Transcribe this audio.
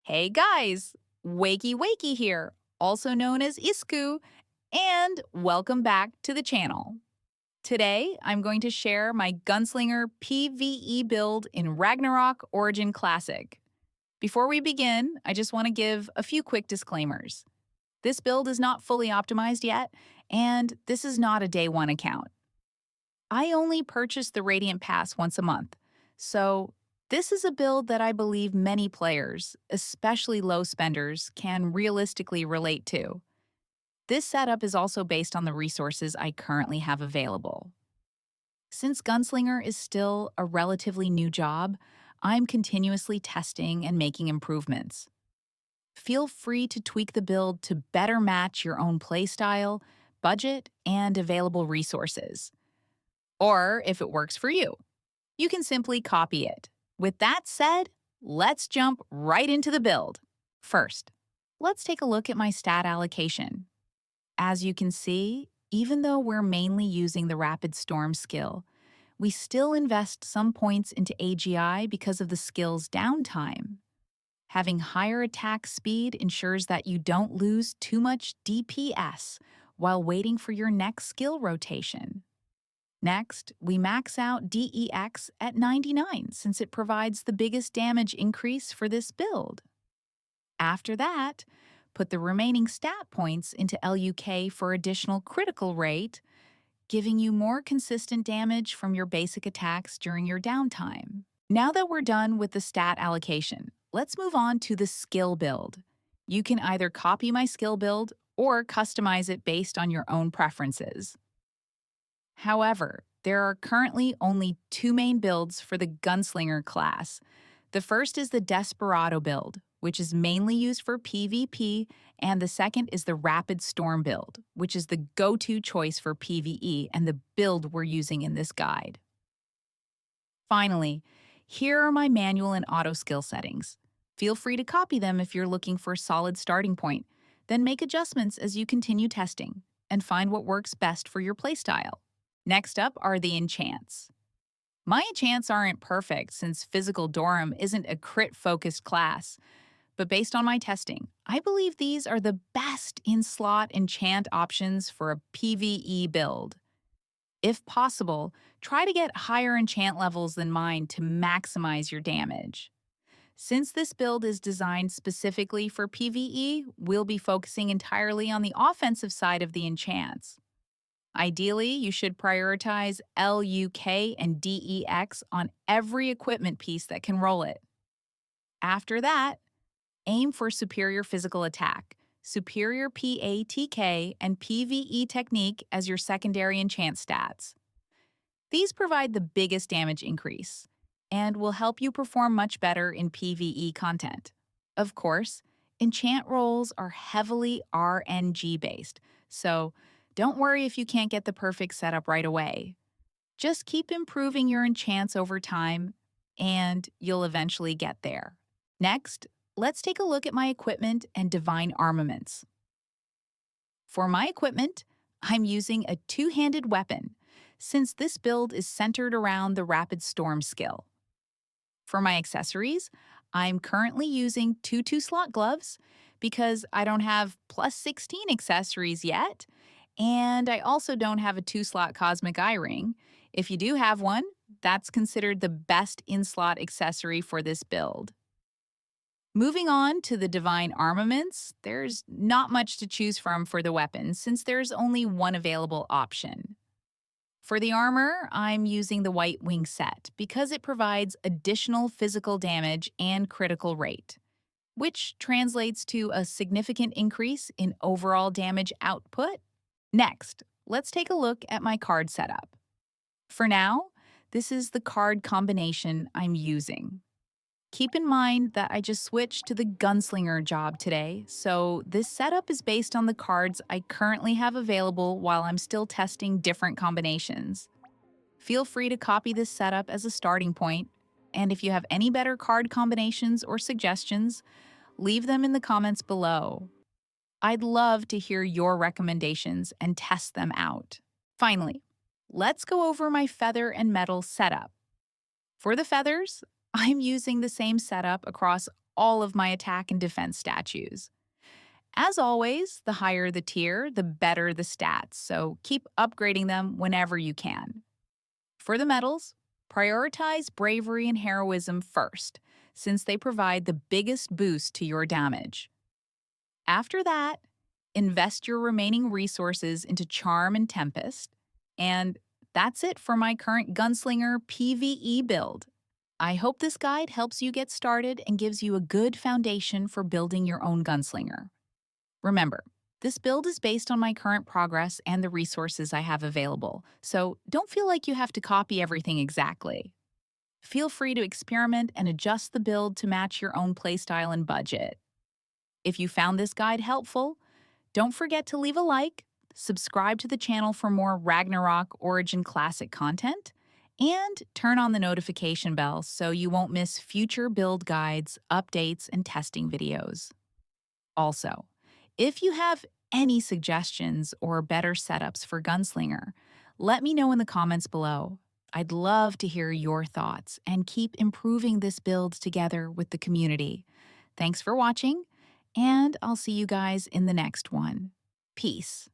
Hey guys, Wakey Wakey here, also known as Isku, and welcome back to the channel. Today, I'm going to share my Gunslinger PvE build in Ragnarok Origin Classic. Before we begin, I just want to give a few quick disclaimers. This build is not fully optimized yet, and this is not a day one account. I only purchase the Radiant Pass once a month, so this is a build that I believe many players, especially low spenders, can realistically relate to. This setup is also based on the resources I currently have available. Since Gunslinger is still a relatively new job, I'm continuously testing and making improvements. Feel free to tweak the build to better match your own playstyle, budget, and available resources. Or if it works for you, you can simply copy it. With that said, let's jump right into the build. First, let's take a look at my stat allocation. As you can see, even though we're mainly using the Rapid Storm skill, we still invest some points into AGI because of the skill's downtime. Having higher attack speed ensures that you don't lose too much DPS while waiting for your next skill rotation. Next, we max out DEX at 99 since it provides the biggest damage increase for this build. After that, put the remaining stat points into LUK for additional critical rate, giving you more consistent damage from your basic attacks during your downtime. Now that we're done with the stat allocation, let's move on to the skill build. You can either copy my skill build or customize it based on your own preferences. However, there are currently only two main builds for the Gunslinger class. The first is the Desperado build, which is mainly used for PvP, and the second is the Rapid Storm build, which is the go-to choice for PvE and the build we're using in this guide. Finally, here are my manual and auto skill settings. Feel free to copy them if you're looking for a solid starting point, then make adjustments as you continue testing and find what works best for your playstyle. Next up are the enchants. My enchants aren't perfect since Physical Dorum isn't a crit-focused class, but based on my testing, I believe these are the best in-slot enchant options for a PvE build. If possible, try to get higher enchant levels than mine to maximize your damage. Since this build is designed specifically for PvE, we'll be focusing entirely on the offensive side of the enchants. Ideally, you should prioritize LUK and DEX on every equipment piece that can roll it. After that, aim for superior physical attack, superior PATK, and PvE technique as your secondary enchant stats. These provide the biggest damage increase and will help you perform much better in PvE content. Of course, enchant rolls are heavily RNG based, so don't worry if you can't get the perfect setup right away. Just keep improving your enchants over time, and you'll eventually get there. Next, let's take a look at my equipment and divine armaments. For my equipment, I'm using a two-handed weapon, since this build is centered around the Rapid Storm skill. For my accessories, I'm currently using two 2-slot gloves because I don't have plus 16 accessories yet, and I also don't have a 2-slot cosmic eye ring. If you do have one, that's considered the best in-slot accessory for this build. Moving on to the divine armaments, there's not much to choose from for the weapons since there's only one available option. For the armor, I'm using the White Wing set because it provides additional physical damage and critical rate, which translates to a significant increase in overall damage output. Next, let's take a look at my card setup. For now, this is the card combination I'm using. Keep in mind that I just switched to the Gunslinger job today, so this setup is based on the cards I currently have available while I'm still testing different combinations. Feel free to copy this setup as a starting point, and if you have any better card combinations or suggestions, leave them in the comments below. I'd love to hear your recommendations and test them out. Finally, let's go over my feather and metal setup. For the feathers, I'm using the same setup across all of my attack and defense statues. As always, the higher the tier, the better the stats, so keep upgrading them whenever you can. For the medals, prioritize bravery and heroism first, since they provide the biggest boost to your damage. After that, invest your remaining resources into Charm and Tempest. And that's it for my current Gunslinger PvE build. I hope this guide helps you get started and gives you a good foundation for building your own gunslinger. Remember, this build is based on my current progress and the resources I have available, so don't feel like you have to copy everything exactly. Feel free to experiment and adjust the build to match your own playstyle and budget. If you found this guide helpful, don't forget to leave a like, subscribe to the channel for more Ragnarok Classic content, and turn on the notification bell so you won't miss future build guides, updates, and testing videos. Also, if you have any suggestions or better setups for Gunslinger, let me know in the comments below. I'd love to hear your thoughts and keep improving this build together with the community. Thanks for watching, and I'll see you guys in the next one. Peace.